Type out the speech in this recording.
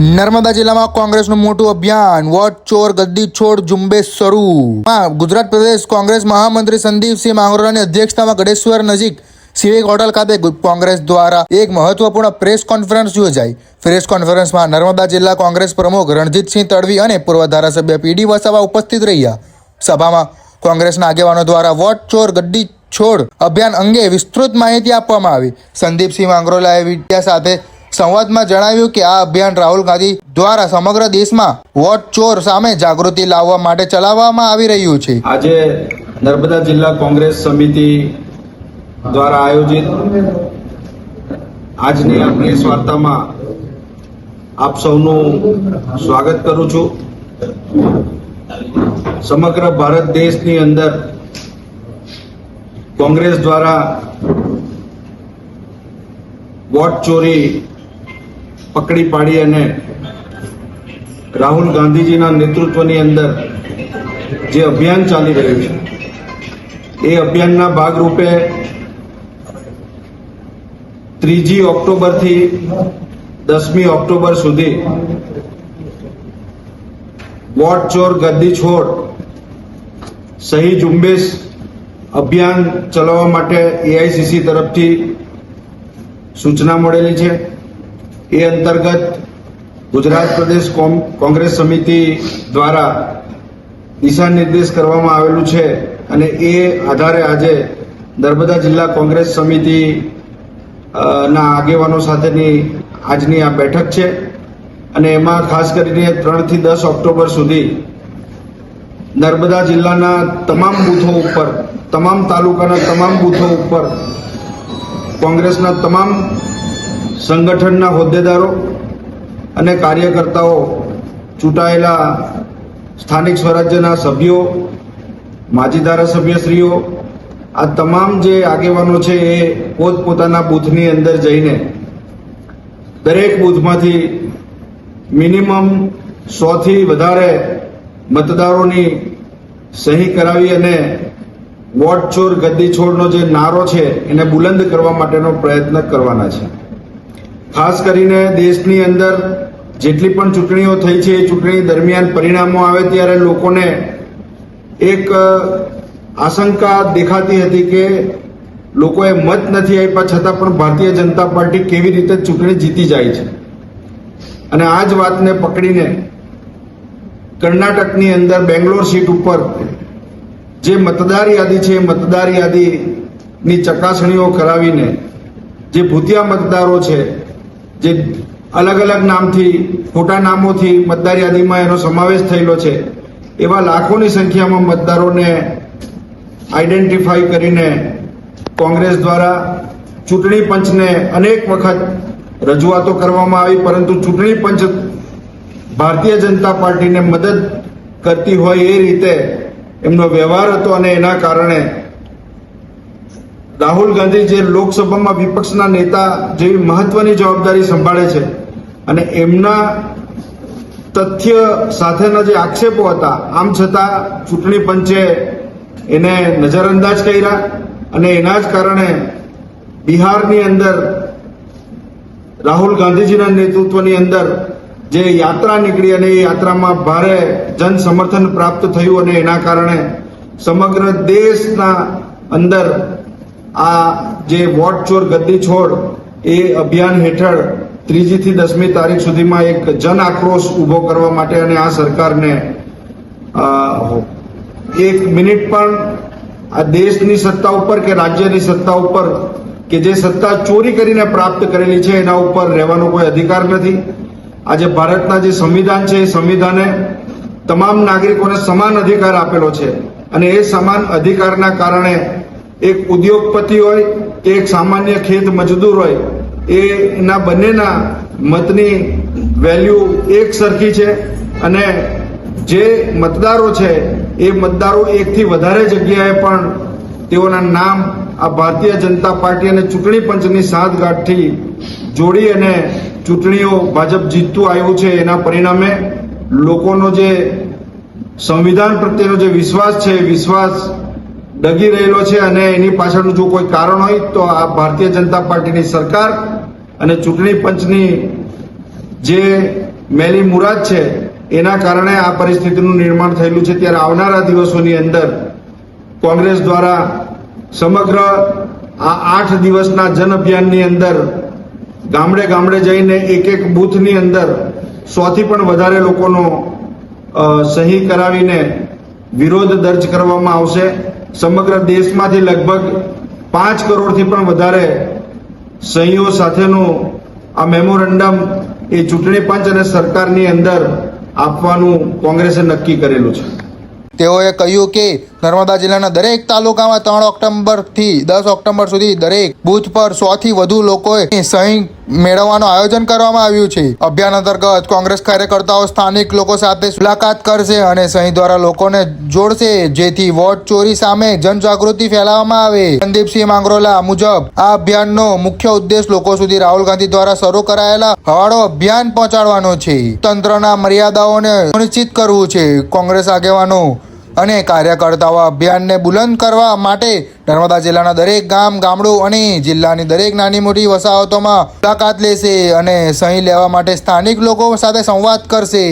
નર્મદા જિલ્લામાં કોંગ્રેસનું મોટું અભિયાન વોટ ચોર ગદ્દી છોડ ઝુંબેશ શરૂ। ગુજરાત પ્રદેશ કોંગ્રેસ મહામંત્રી સંદીપસિંહ માંગરોળાની અધ્યક્ષતામાં ગળેશ્વર નજીક સિવિક હોટલ ખાતે કોંગ્રેસ દ્વારા એક મહત્વપૂર્ણ પ્રેસ કોન્ફરન્સ યોજાઈ। પ્રેસ કોન્ફરન્સમાં નર્મદા જિલ્લા કોંગ્રેસ પ્રમુખ રણજીતસિંહ તડવી અને પૂર્વ ધારાસભ્ય પીડી વસાવા ઉપસ્થિત રહ્યા। સભામાં કોંગ્રેસના આગેવાનો દ્વારા વોટ ચોર ગદ્દી છોડ અભિયાન અંગે વિસ્તૃત માહિતી આપવામાં આવી। સંદીપસિંહ માંગરોળાએ મીડિયા સાથે સંવાદમાં જણાવ્યું કે આ અભિયાન રાહુલ ગાંધી દ્વારા સમગ્ર દેશમાં વોટ ચોર સામે જાગૃતિ લાવવા માટે ચલાવવામાં આવી રહ્યું છે। આજે નર્મદા જિલ્લા કોંગ્રેસ સમિતિ દ્વારા આયોજિત આજની આ પ્રેસ વાર્તામાં આપ સૌનું સ્વાગત કરું છું। સમગ્ર ભારત દેશની અંદર કોંગ્રેસ દ્વારા વોટ ચોરી પકડી પાડી અને રાહુલ ગાંધીજીના નેતૃત્વની અંદર જે અભિયાન ચાલી રહ્યું છે એ અભિયાનના ભાગરૂપે 3 ઓક્ટોબરથી 10 ઓક્ટોબર સુધી વોટ ચોર ગદ્દી છોડ સહી ઝુંબેશ અભિયાન ચલાવવા માટે એઆઈસીસી તરફથી સૂચના મળેલી છે। એ અંતર્ગત ગુજરાત પ્રદેશ કોંગ્રેસ સમિતિ દ્વારા દિશા નિર્દેશ કરવામાં આવેલું છે અને એ આધારે આજે નર્મદા જિલ્લા કોંગ્રેસ સમિતિ ના આગેવાનો સાથેની આજની આ બેઠક છે અને એમાં ખાસ કરીને 3 થી 10 ઓક્ટોબર સુધી નર્મદા જિલ્લાના તમામ બૂથો ઉપર, તમામ તાલુકાના તમામ બૂથો ઉપર કોંગ્રેસના તમામ સંગઠનના હોદ્દેદારો અને કાર્યકર્તાઓ, ચૂંટાયેલા સ્થાનિક સ્વરાજ્યના સભ્યો, માજી ધારાસભ્યશ્રીઓ, આ તમામ જે આગેવાનો છે એ પોતપોતાના બૂથની અંદર જઈને દરેક બૂથમાંથી મિનિમમ 100 થી વધારે મતદારોની સહી કરાવી અને વોટ ચોર ગદ્દી છોડનો જે નારો છે એને બુલંદ કરવા માટેનો પ્રયત્ન કરવાના છે। ખાસ કરીને દેશની અંદર જેટલી પણ ચૂંટણીઓ થઈ છે એ ચૂંટણી દરમિયાન પરિણામો આવે ત્યારે લોકોને એક આશંકા દેખાતી હતી કે લોકોએ મત નથી આપ્યા છતાં પણ ભારતીય જનતા પાર્ટી કેવી રીતે ચૂંટણી જીતી જાય છે અને આ જ વાતને પકડીને કર્ણાટકની અંદર બેંગ્લોર સીટ ઉપર જે મતદાર યાદી છે એ મતદાર યાદીની ચકાસણીઓ કરાવીને જે ભૂતિયા મતદારો છે, જે અલગ અલગ નામથી, ખોટા નામોથી મતદાર યાદીમાં એનો સમાવેશ થયેલો છે, એવા લાખોની સંખ્યામાં મતદારોને આઈડેન્ટિફાઈ કરીને કોંગ્રેસ દ્વારા ચૂંટણી પંચને અનેક વખત રજૂઆતો કરવામાં આવી, પરંતુ ચૂંટણી પંચ ભારતીય જનતા પાર્ટીને મદદ કરતી હોય એ રીતે એમનો વ્યવહાર હતો અને એના કારણે રાહુલ ગાંધી જે લોકસભામાં વિપક્ષના નેતા જેવી મહત્વની જવાબદારી સંભાળે છે અને એમના તથ્ય સાથેના જે આક્ષેપો હતા, આમ છતાં ચૂંટણી પંચે એને નજરઅંદાજ કર્યા અને એના જ કારણે બિહારની અંદર રાહુલ ગાંધીજીના નેતૃત્વની અંદર જે યાત્રા નીકળી અને એ યાત્રામાં ભારે જન સમર્થન પ્રાપ્ત થયું અને એના કારણે સમગ્ર દેશના અંદર આ જે વોટ ચોર ગદ્દી છોડ એ અભિયાન હેઠળ 3 થી 10 તારીખ સુધીમાં એક જન આક્રોશ ઉભો કરવા માટે અને આ સરકારને 1 મિનિટ પણ આ દેશની સત્તા ઉપર કે રાજ્યની સત્તા ઉપર કે જે સત્તા ચોરી કરીને પ્રાપ્ત કરેલી છે એના ઉપર રહેવાનો કોઈ અધિકાર નથી। આજે ભારતના જે સંવિધાન છે એ સંવિધાને તમામ નાગરિકોને સમાન અધિકાર આપેલો છે અને એ સમાન અધિકારના કારણે એક ઉદ્યોગપતિ હોય કે એક સામાન્ય ખેત મજદૂર હોય એના બંનેના મતની વેલ્યુ એક સરખી છે અને જે મતદારો છે એ મતદારો 1 થી વધારે જગ્યાએ પણ તેઓના નામ આ ભારતીય જનતા પાર્ટી અને ચૂંટણી પંચની સાંઠગાંઠથી જોડી અને ચૂંટણીઓ ભાજપ જીતતું આવ્યું છે એના પરિણામે લોકોનો જે સંવિધાન પ્રત્યેનો જે વિશ્વાસ છે એ વિશ્વાસ ડગી રહેલો છે અને એની પાછળનું જો કોઈ કારણ હોય તો આ ભારતીય જનતા પાર્ટીની સરકાર અને ચૂંટણી પંચની જે મેલી મુરાદ છે એના કારણે આ પરિસ્થિતિનું નિર્માણ થયેલું છે. ત્યારે આવનારા દિવસોની અંદર કોંગ્રેસ દ્વારા સમગ્ર આ 8 દિવસના જન અભિયાનની અંદર ગામડે ગામડે જઈને એક એક બૂથની અંદર 100 થી પણ વધારે લોકોનો સહી કરાવીને વિરોધ દર્જ કરવામાં આવશે. સમગ્ર દેશમાંથી લગભગ 5 કરોડથી પણ વધારે સહીઓ સાથેનું આ મેમોરેન્ડમ એ ચૂંટણી પંચ અને સરકારની અંદર આપવાનું કોંગ્રેસે નક્કી કરેલું છે. તેઓએ કહ્યું કે નર્મદા જિલ્લાના દરેક તાલુકામાં 3 ઓક્ટોબરથી 10 ઓક્ટોબર સુધી દરેક બૂથ પર 100 થી વધુ લોકોએ સહી મેળવવાનું આયોજન કરવામાં આવ્યું છે. અભિયાન અંતર્ગત કોંગ્રેસ કાર્યકર્તાઓ સ્થાનિક લોકો સાથે મુલાકાત કરશે અને સહી દ્વારા લોકોને જોડશે, જેથી વોટ ચોરી સામે જનજાગૃતિ ફેલાવવામાં આવે. સંદીપસિંહ માંગરોલા મુજબ આ અભિયાનનો મુખ્ય ઉદ્દેશ લોકો સુધી રાહુલ ગાંધી દ્વારા શરૂ કરાયેલા હવાડો અભિયાન પહોંચાડવાનો છે. તંત્રના મર્યાદાઓને સુનિશ્ચિત કરવું છે. કોંગ્રેસ આગેવાનો અને કાર્યકર્તાઓ અભિયાનને બુલંદ કરવા માટે નર્મદા જિલ્લાના દરેક ગામ, ગામડું અને જિલ્લાની દરેક નાની મોટી વસાહતોમાં મુલાકાત લેશે અને સહી લેવા માટે સ્થાનિક લોકો સાથે સંવાદ કરશે.